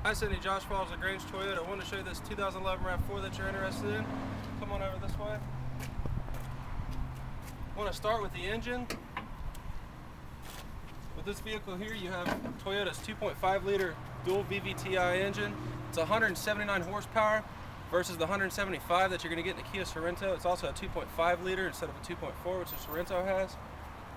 Hi Cindy, Josh Falls, LaGrange Toyota. I wanted to show you this 2011 Rav4 that you're interested in. Come on over this way. I want to start with the engine. With this vehicle here, you have Toyota's 2.5 liter dual VVTi engine. It's 179 horsepower versus the 175 that you're going to get in the Kia Sorento. It's also a 2.5 liter instead of a 2.4, which the Sorento has.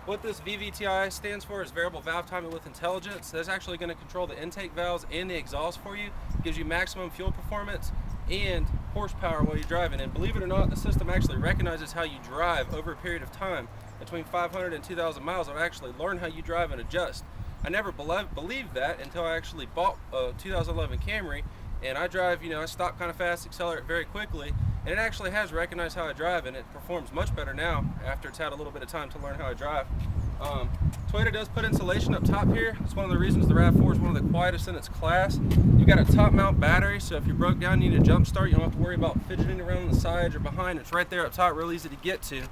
What this VVTi stands for is variable valve timing with intelligence. That's actually going to control the intake valves and the exhaust for you. Gives you maximum fuel performance and horsepower while you're driving. And believe it or not, the system actually recognizes how you drive over a period of time. Between 500 and 2,000 miles, I've actually learned how you drive and adjust. I never believed that until I actually bought a 2011 Camry, and I drive, I stop kind of fast, accelerate very quickly, and it actually has recognized how I drive, and it performs much better now after it's had a little bit of time to learn how I drive. Toyota does put insulation up top here. It's one of the reasons the Rav4 is one of the quietest in its class. You've got a top mount battery, so if you broke down, you need a jump start, you don't have to worry about fidgeting around the sides or behind. It's right there up top, real easy to get to.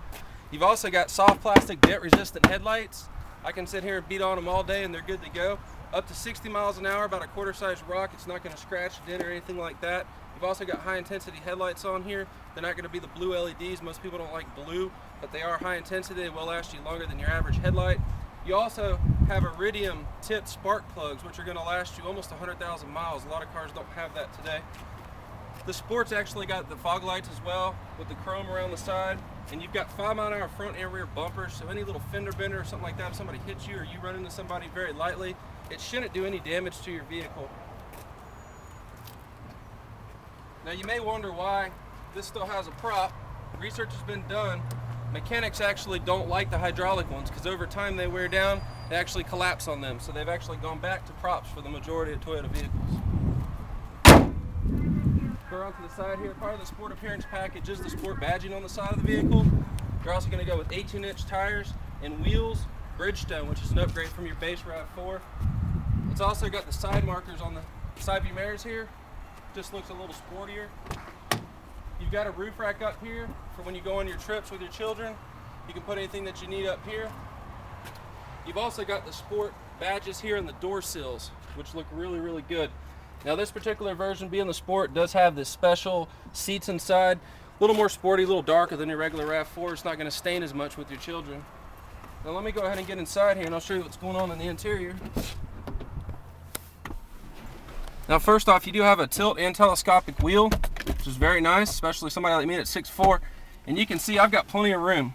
You've also got soft plastic dent resistant headlights. I can sit here and beat on them all day and they're good to go. Up to 60 miles an hour, about a quarter-sized rock. It's not going to scratch, dent, or anything like that. You've also got high-intensity headlights on here. They're not going to be the blue LEDs. Most people don't like blue, but they are high-intensity. They will last you longer than your average headlight. You also have iridium tipped spark plugs, which are going to last you almost 100,000 miles. A lot of cars don't have that today. The Sport's actually got the fog lights as well with the chrome around the side. And you've got 5-mile-an-hour front and rear bumpers, so any little fender bender or something like that, if somebody hits you or you run into somebody very lightly, it shouldn't do any damage to your vehicle. Now you may wonder why this still has a prop. Research has been done. Mechanics actually don't like the hydraulic ones because over time they wear down, they actually collapse on them. So they've actually gone back to props for the majority of Toyota vehicles. Go around to the side here. Part of the Sport appearance package is the Sport badging on the side of the vehicle. You're also going to go with 18-inch tires and wheels, Bridgestone, which is an upgrade from your base Rav4. It's also got the side markers on the side view mirrors here. Just looks a little sportier. You've got a roof rack up here for when you go on your trips with your children. You can put anything that you need up here. You've also got the Sport badges here and the door sills, which look really, really good. Now this particular version, being the Sport, does have this special seats inside. A little more sporty, a little darker than your regular Rav4. It's not going to stain as much with your children. Now let me go ahead and get inside here and I'll show you what's going on in the interior. Now first off, you do have a tilt and telescopic wheel, which is very nice, especially somebody like me at 6'4". And you can see I've got plenty of room.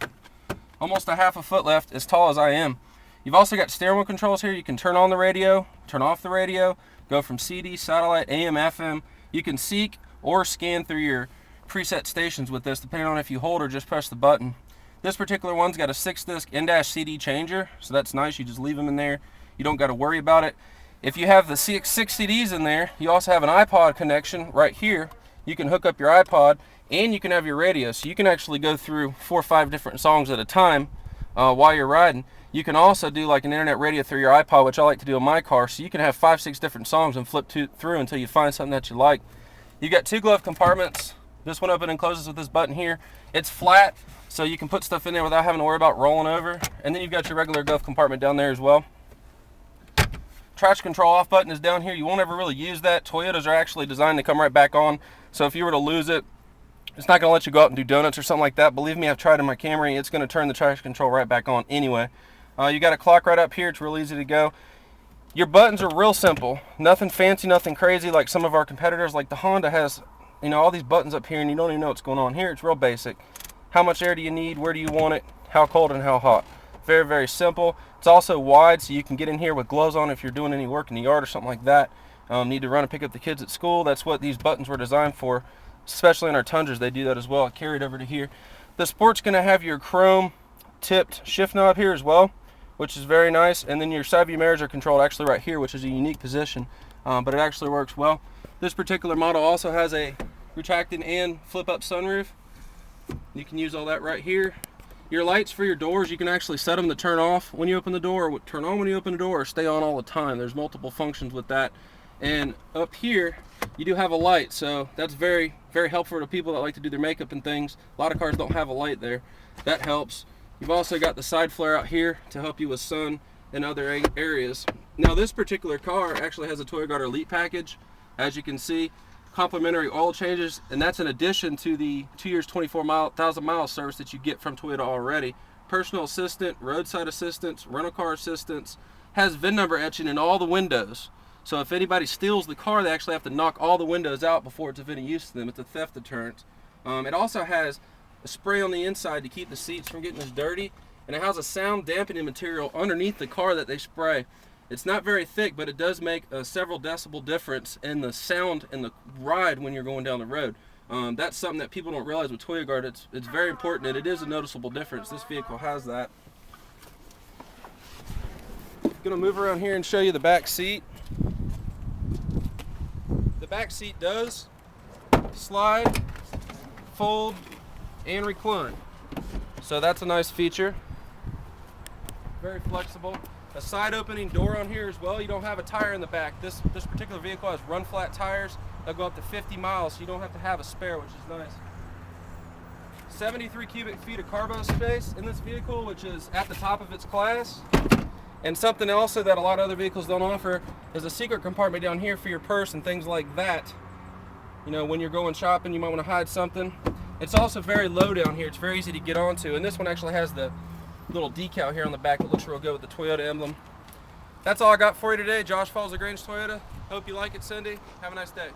Almost a half a foot left, as tall as I am. You've also got Stairwell Controls here. You can turn on the radio, turn off the radio, go from CD, satellite, AM, FM. You can seek or scan through your preset stations with this, depending on if you hold or just press the button. This particular one's got a 6-disc in-dash CD changer, so that's nice. You just leave them in there. You don't got to worry about it. If you have the six CDs in there, you also have an iPod connection right here. You can hook up your iPod and you can have your radio, so you can actually go through 4 or 5 different songs at a time while you're riding. You can also do like an internet radio through your iPod, which I like to do in my car, so you can have 5 or 6 different songs and flip through until you find something that you like. You got 2 glove compartments. This one opens and closes with this button here. It's flat, so you can put stuff in there without having to worry about rolling over. And then you've got your regular glove compartment down there as well. Traction control off button is down here. You won't ever really use that. Toyotas are actually designed to come right back on, so if you were to lose it, it's not going to let you go out and do donuts or something like that. Believe me, I've tried in my Camry. It's going to turn the traction control right back on anyway. You got a clock right up here. It's real easy to go. Your buttons are real simple. Nothing fancy, nothing crazy like some of our competitors. Like the Honda has, all these buttons up here and you don't even know what's going on. Here it's real basic. How much air do you need? Where do you want it? How cold and how hot? Very, very simple. It's also wide, so you can get in here with gloves on if you're doing any work in the yard or something like that. Need to run and pick up the kids at school. That's what these buttons were designed for, especially in our Tundras. They do that as well. I carried over to here. The Sport's going to have your chrome tipped shift knob here as well, which is very nice. And then your side view mirrors are controlled actually right here, which is a unique position, but it actually works well. This particular model also has a retracted and flip up sunroof. You can use all that right here. Your lights for your doors, you can actually set them to turn off when you open the door, or turn on when you open the door, or stay on all the time. There's multiple functions with that. And up here, you do have a light, so that's very, very helpful to people that like to do their makeup and things. A lot of cars don't have a light there. That helps. You've also got the side flare out here to help you with sun and other areas. Now this particular car actually has a Toyota Elite package. As you can see, complimentary oil changes, and that's in addition to the 2 years 24,000 mile service that you get from Toyota already. Personal assistant, roadside assistance, rental car assistance, has VIN number etching in all the windows. So if anybody steals the car, they actually have to knock all the windows out before it's of any use to them. It's a theft deterrent. It also has a spray on the inside to keep the seats from getting as dirty, and it has a sound dampening material underneath the car that they spray. It's not very thick, but it does make a several decibel difference in the sound and the ride when you're going down the road. That's something that people don't realize with Toyo Guard. It's very important, and it is a noticeable difference. This vehicle has that. I'm gonna move around here and show you the back seat. The back seat does slide, fold, and recline. So that's a nice feature. Very flexible. A side opening door on here as well. You don't have a tire in the back. This particular vehicle has run flat tires. They'll go up to 50 miles, so you don't have to have a spare, which is nice. 73 cubic feet of cargo space in this vehicle, which is at the top of its class. And something also that a lot of other vehicles don't offer is a secret compartment down here for your purse and things like that. You know, when you're going shopping, you might want to hide something. It's also very low down here. It's very easy to get onto. And this one actually has the little decal here on the back that looks real good with the Toyota emblem. That's all I got for you today. Josh Falls, LaGrange Toyota. Hope you like it, Cindy. Have a nice day.